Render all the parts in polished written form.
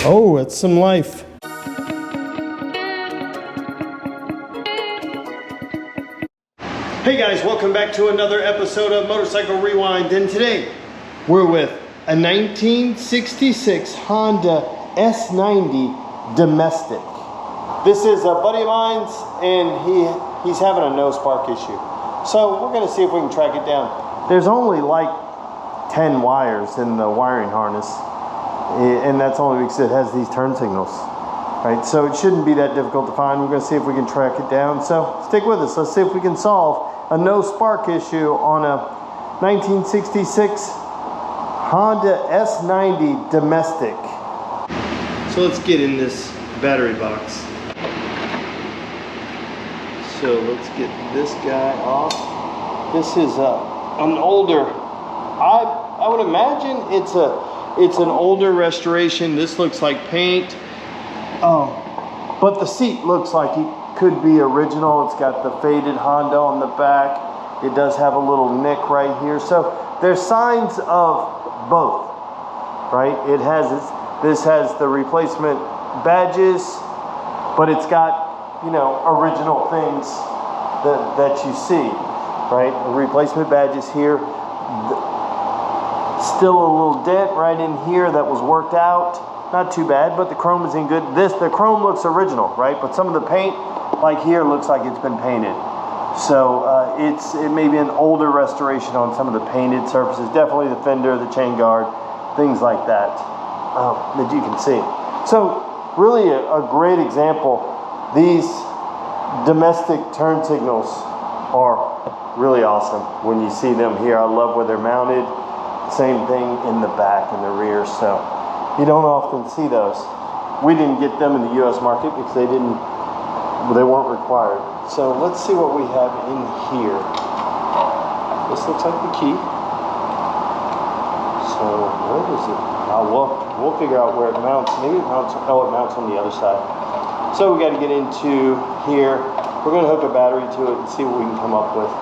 Oh, that's some life. Hey guys, welcome back to another episode of Motorcycle Rewind, and today we're with a 1966 Honda S90 domestic. This is a buddy of mine's, and he's having a no spark issue. So we're gonna see if we can track it down. There's only like 10 wires in the wiring harness, and that's only because it has these turn signals. Right, so it shouldn't be that difficult to find. We're gonna see if we can track it down. So stick with us. Let's see if we can solve a no spark issue on a 1966 Honda S90 domestic. So let's get in this battery box. So let's get this guy off. This is an older, I would imagine it's an older restoration. This looks like paint. But the seat looks like it could be original. It's got the faded Honda on the back. It does have a little nick right here. So there's signs of both, right? This has the replacement badges, but it's got, you know, original things that you see, right? The replacement badges here. Still a little dent right in here that was worked out. Not too bad, but the chrome is in good. The chrome looks original, right? But some of the paint, like here, looks like it's been painted. So it may be an older restoration on some of the painted surfaces. Definitely the fender, the chain guard, things like that that you can see. So really a great example. These domestic turn signals are really awesome when you see them here. I love where they're mounted. Same thing in the back and the rear. So you don't often see those. We didn't get them in the U.S. market because they weren't required. So let's see what we have in here. This looks like the key. So where is it? We'll figure out where it mounts. Maybe it mounts. Oh, it mounts on the other side. So we got to get into here. We're going to hook a battery to it and see what we can come up with.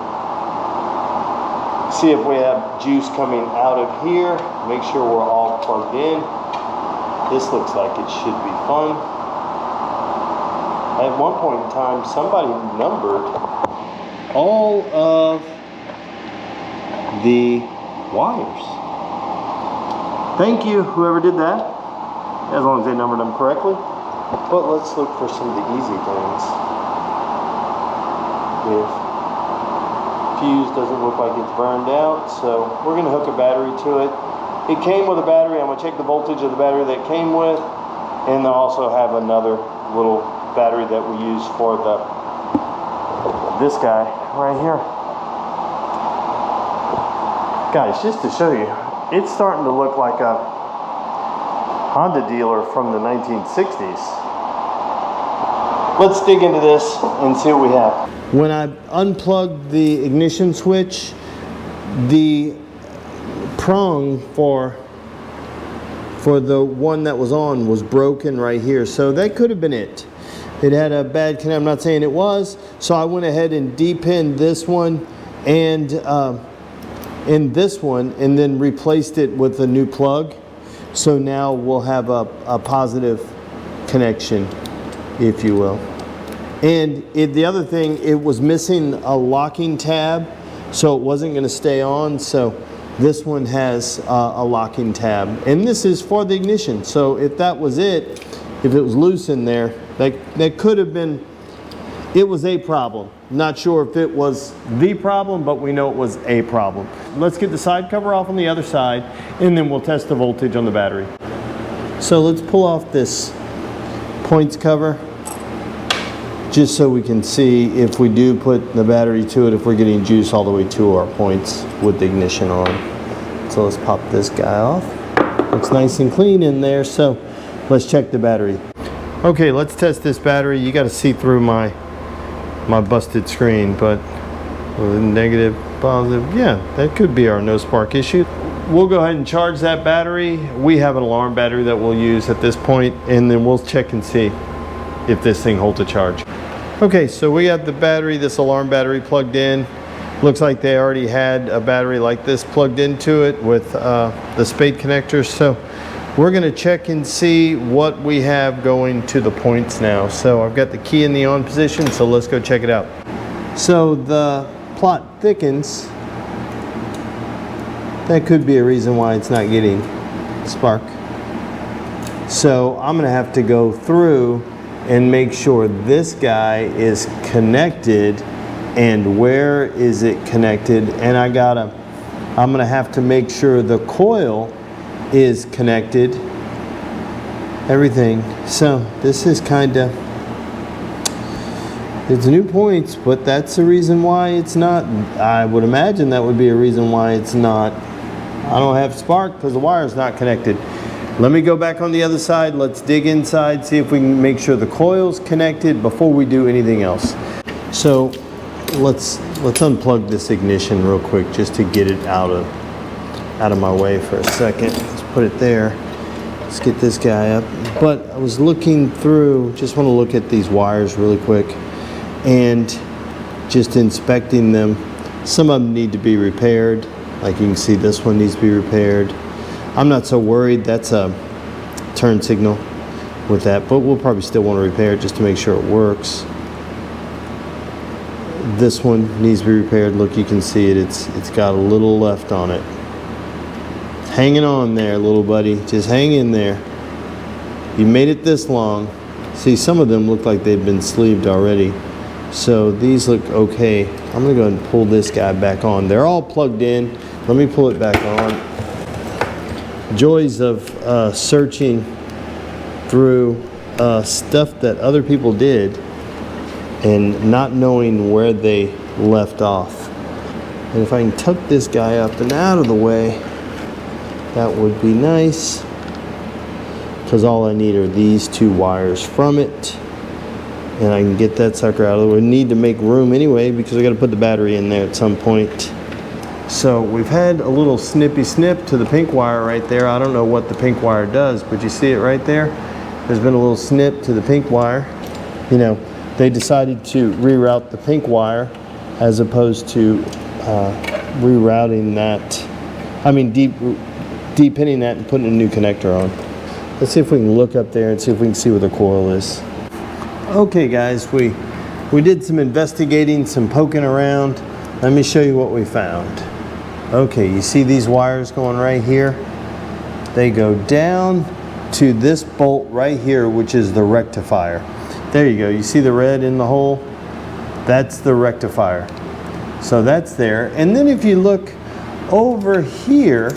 See if we have juice coming out of here. Make sure we're all plugged in. This looks like it should be fun. At one point in time, somebody numbered all of the wires. Thank you, whoever did that, as long as they numbered them correctly. But let's look for some of the easy things. If fuse doesn't look like it's burned out, so we're going to hook a battery to it. It came with a battery. I'm going to check the voltage of the battery that came with, and I also have another little battery that we use for this guy right here. Guys, just to show you, it's starting to look like a Honda dealer from the 1960s. Let's dig into this and see what we have. When I unplugged the ignition switch, the prong for the one that was on was broken right here, so that could have been it. It had a bad connect. I'm not saying it was, so I went ahead and depinned this one and in this one, and then replaced it with a new plug. So now we'll have a positive connection, if you will. And the other thing, it was missing a locking tab, so it wasn't going to stay on. So this one has a locking tab, and this is for the ignition. So if that was it, if it was loose in there, that could have been, it was a problem. Not sure if it was the problem, but we know it was a problem. Let's get the side cover off on the other side, and then we'll test the voltage on the battery. So let's pull off this points cover, just so we can see if we do put the battery to it, if we're getting juice all the way to our points with the ignition on. So let's pop this guy off. Looks nice and clean in there, so let's check the battery. Okay, let's test this battery. You got to see through my busted screen, but negative, positive, yeah, that could be our no spark issue. We'll go ahead and charge that battery. We have an alarm battery that we'll use at this point, and then we'll check and see if this thing holds a charge. Okay, so we have the battery, this alarm battery plugged in. Looks like they already had a battery like this plugged into it with the spade connectors. So we're going to check and see what we have going to the points now. So I've got the key in the on position, so let's go check it out. So the plot thickens. That could be a reason why it's not getting spark. So I'm going to have to go through and make sure this guy is connected, and where is it connected, and I'm going to have to make sure the coil is connected, everything. So this is kind of, it's new points, but that's the reason why it's not. I would imagine that would be a reason why it's not. I don't have spark because the wire is not connected. Let me go back on the other side. Let's dig inside, see if we can make sure the coil's connected before we do anything else. So let's unplug this ignition real quick just to get it out of my way for a second. Let's put it there. Let's get this guy up. But I was looking through, just want to look at these wires really quick and just inspecting them. Some of them need to be repaired. Like you can see, this one needs to be repaired. I'm not so worried. That's a turn signal with that, but we'll probably still want to repair it just to make sure it works. This one needs to be repaired. Look, you can see it. It's got a little left on it. Hanging on there, little buddy. Just hang in there. You made it this long. See, some of them look like they've been sleeved already. So these look okay. I'm gonna go ahead and pull this guy back on. They're all plugged in. Let me pull it back on. Joys of searching through stuff that other people did and not knowing where they left off. And if I can tuck this guy up and out of the way, that would be nice, because all I need are these two wires from it, and I can get that sucker out of the way. We need to make room anyway because I got to put the battery in there at some point. So we've had a little snippy snip to the pink wire right there. I don't know what the pink wire does, but you see it right there? There's been a little snip to the pink wire. You know, they decided to reroute the pink wire as opposed to rerouting that. I mean, de-pinning that and putting a new connector on. Let's see if we can look up there and see if we can see where the coil is. Okay guys, we did some investigating, some poking around. Let me show you what we found. Okay, you see these wires going right here? They go down to this bolt right here, which is the rectifier. There you go, you see the red in the hole? That's the rectifier. So that's there. And then if you look over here,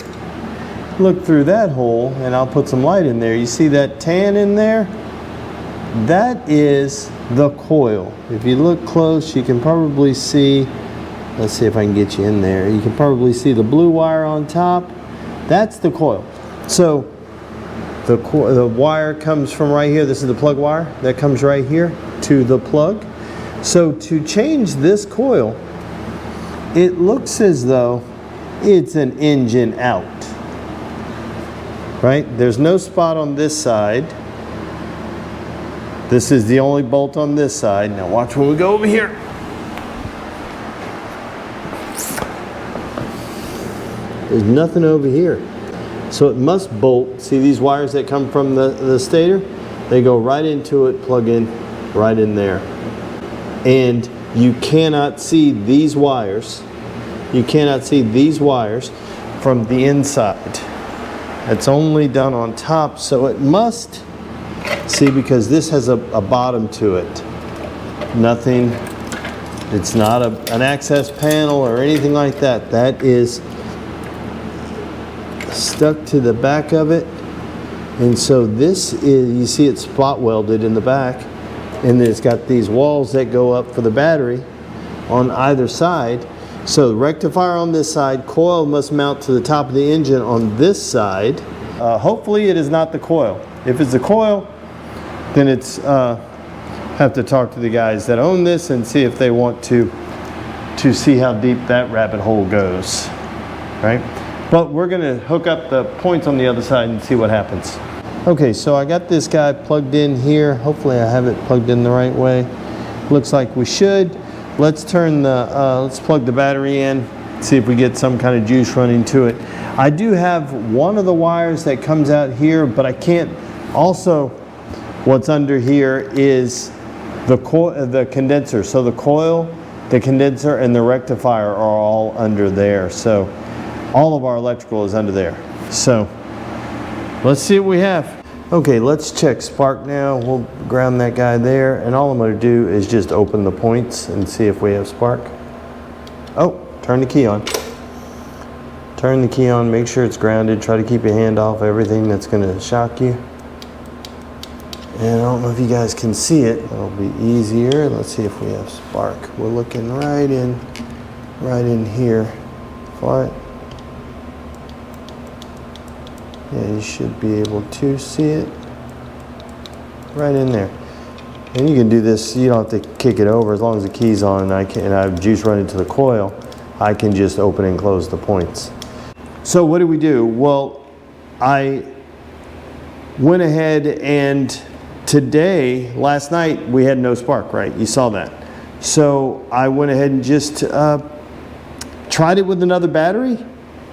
look through that hole, and I'll put some light in there. You see that tan in there? That is the coil. If you look close, you can probably see, let's see if I can get you in there. You can probably see the blue wire on top. That's the coil. So the wire comes from right here. This is the plug wire. That comes right here to the plug. So to change this coil, it looks as though it's an engine out. Right? There's no spot on this side. This is the only bolt on this side. Now watch when we go over here. There's nothing over here. So it must bolt. See these wires that come from the stator? They go right into it, plug in right in there. And you cannot see these wires. You cannot see these wires from the inside. It's only done on top, so it must, see, because this has a bottom to it. Nothing, it's not an access panel or anything like that. That is stuck to the back of it. And so this is, you see it's spot welded in the back, and then it's got these walls that go up for the battery on either side. So the rectifier on this side, coil must mount to the top of the engine on this side. Hopefully it is not the coil. If it's the coil, then it's have to talk to the guys that own this and see if they want to see how deep that rabbit hole goes, right? But we're gonna hook up the points on the other side and see what happens. Okay, so I got this guy plugged in here. Hopefully I have it plugged in the right way. Looks like we should. Let's turn the, let's plug the battery in See if we get some kind of juice running to it. I do have one of the wires that comes out here, but I can't. Also, what's under here is the condenser. So the coil, the condenser, and the rectifier are all under there. So all of our electrical is under there. So let's see what we have. Okay, let's check spark now. We'll ground that guy there, and all I'm going to do is just open the points and see if we have spark. Oh, turn the key on. Turn the key on, make sure it's grounded. Try to keep your hand off everything that's going to shock you. And I don't know if you guys can see it. That'll be easier. Let's see if we have spark. We're looking right in here for it. Yeah, you should be able to see it right in there. And you can do this, you don't have to kick it over as long as the key's on and I have juice running to the coil, I can just open and close the points. So what do we do? Well, I went ahead and last night, we had no spark, right? You saw that. So I went ahead and just tried it with another battery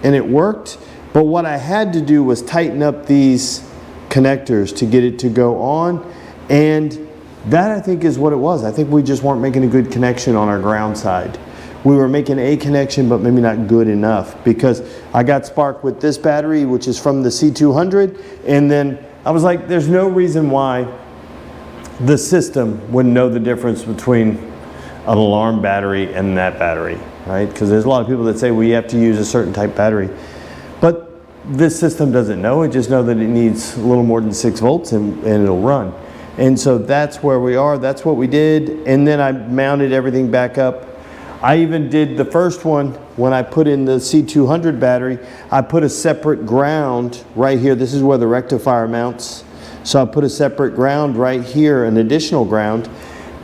and it worked. But what I had to do was tighten up these connectors to get it to go on. And that, I think, is what it was. I think we just weren't making a good connection on our ground side. We were making a connection, but maybe not good enough, because I got spark with this battery, which is from the C200. And then I was like, there's no reason why the system wouldn't know the difference between an alarm battery and that battery, right? Because there's a lot of people that say, well, you have to use a certain type battery. But this system doesn't know. It just knows that it needs a little more than 6 volts and it'll run. And so that's where we are. That's what we did. And then I mounted everything back up. I even did the first one when I put in the C200 battery. I put a separate ground right here. This is where the rectifier mounts. So I put a separate ground right here, an additional ground,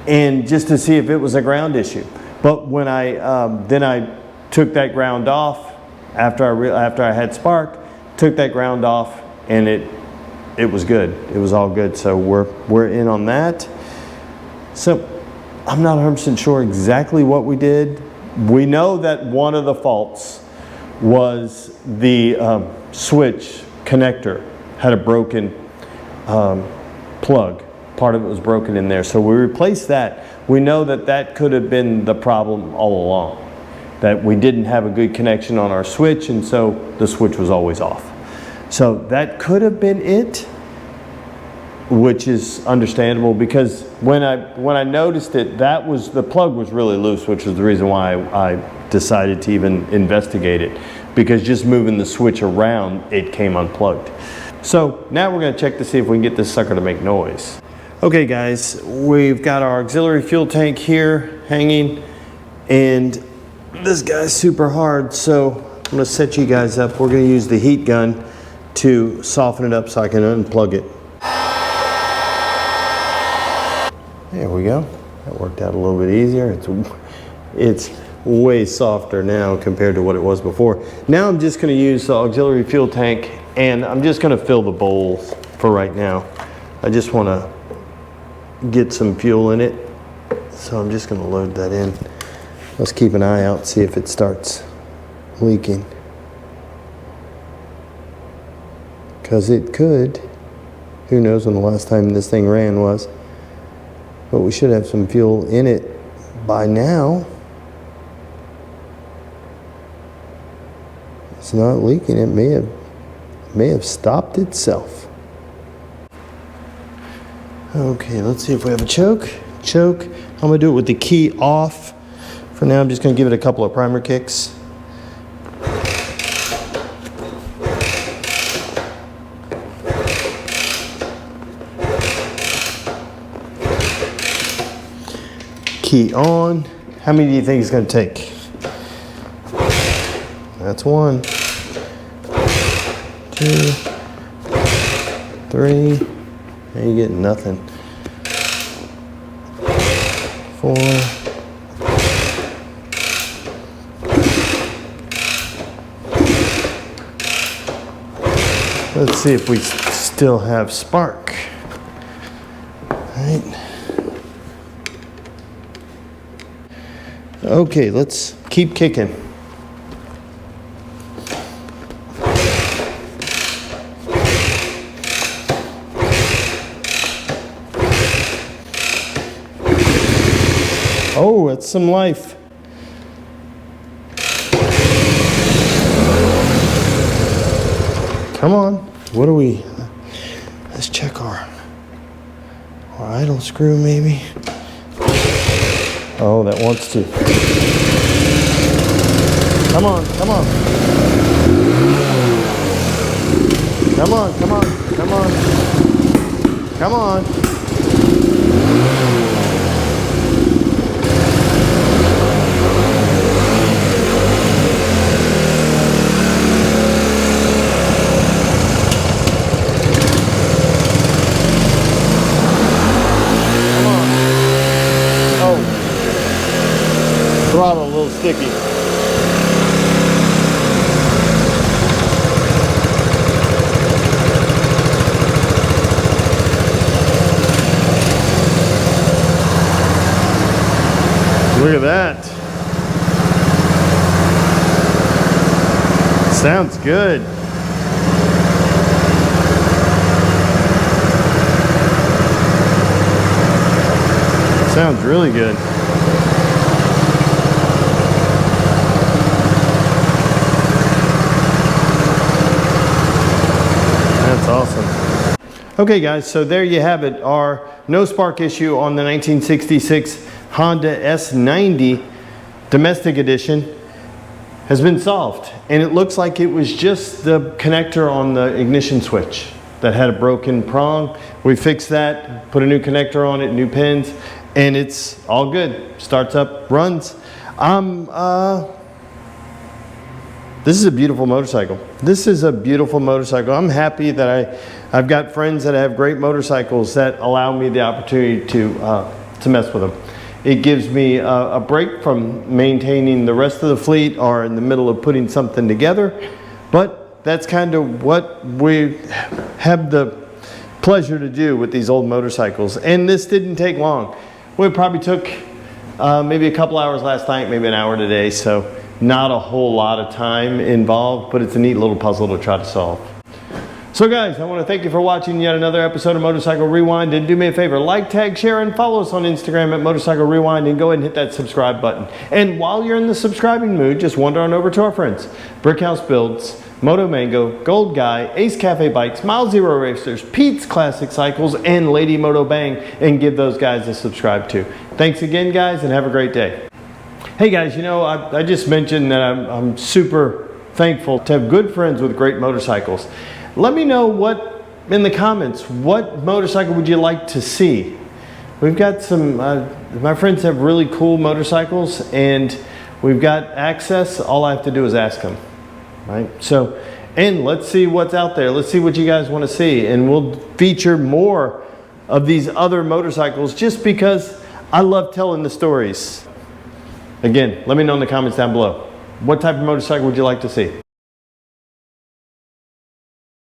and just to see if it was a ground issue. But when then I took that ground off after I had spark, took that ground off, and it was good. It was all good. So we're in on that. So I'm not 100% sure exactly what we did. We know that one of the faults was the switch connector had a broken plug. Part of it was broken in there. So we replaced that. We know that that could have been the problem all along, that we didn't have a good connection on our switch, and so the switch was always off. So that could have been it, which is understandable, because when I noticed it, the plug was really loose, which was the reason why I decided to even investigate it, because just moving the switch around, it came unplugged. So now we're going to check to see if we can get this sucker to make noise. Okay guys, we've got our auxiliary fuel tank here hanging, and this guy's super hard, so I'm going to set you guys up. We're going to use the heat gun to soften it up so I can unplug it. There we go. That worked out a little bit easier. It's way softer now compared to what it was before. Now I'm just going to use the auxiliary fuel tank, and I'm just going to fill the bowl for right now. I just want to get some fuel in it, so I'm just going to load that in. Let's keep an eye out, see if it starts leaking, because it could. Who knows when the last time this thing ran was, but we should have some fuel in it by now. It's not leaking. It may have stopped itself. Okay, let's see if we have a choke. I'm gonna do it with the key off. For now, I'm just gonna give it a couple of primer kicks. Key on. How many do you think it's gonna take? That's 1, 2, 3. You get nothing. 4. Let's see if we still have spark. All right. Okay, let's keep kicking. Oh, that's some life. Come on. What do we... Let's check our idle screw maybe. Oh, that wants to. Come on, come on. Come on, come on, come on. Come on. Throttle a little sticky. Look at that. Sounds good. Sounds really good. Awesome. Okay guys, so there you have it. Our no spark issue on the 1966 Honda S90 domestic edition has been solved, and it looks like it was just the connector on the ignition switch that had a broken prong. We fixed that, put a new connector on it, new pins, and it's all good. Starts up, runs. This is a beautiful motorcycle. This is a beautiful motorcycle. I'm happy that I've got friends that have great motorcycles that allow me the opportunity to mess with them. It gives me a break from maintaining the rest of the fleet or in the middle of putting something together. But that's kind of what we have the pleasure to do with these old motorcycles. And this didn't take long. We probably took maybe a couple hours last night, maybe an hour today. So not a whole lot of time involved, but it's a neat little puzzle to try to solve. So guys, I want to thank you for watching yet another episode of Motorcycle Rewind, and do me a favor, like, tag, share, and follow us on Instagram at Motorcycle Rewind, and go ahead and hit that subscribe button. And while you're in the subscribing mood, just wander on over to our friends, Brickhouse Builds, Moto Mango, Gold Guy, Ace Cafe Bikes, Mile Zero Racers, Pete's Classic Cycles, and Lady Moto Bang, and give those guys a subscribe too. Thanks again guys, and have a great day. Hey guys, you know, I just mentioned that I'm super thankful to have good friends with great motorcycles. Let me know in the comments, what motorcycle would you like to see? We've got some, my friends have really cool motorcycles, and we've got access. All I have to do is ask them, right? So, and let's see what's out there. Let's see what you guys want to see, and we'll feature more of these other motorcycles just because I love telling the stories. Again, let me know in the comments down below. What type of motorcycle would you like to see?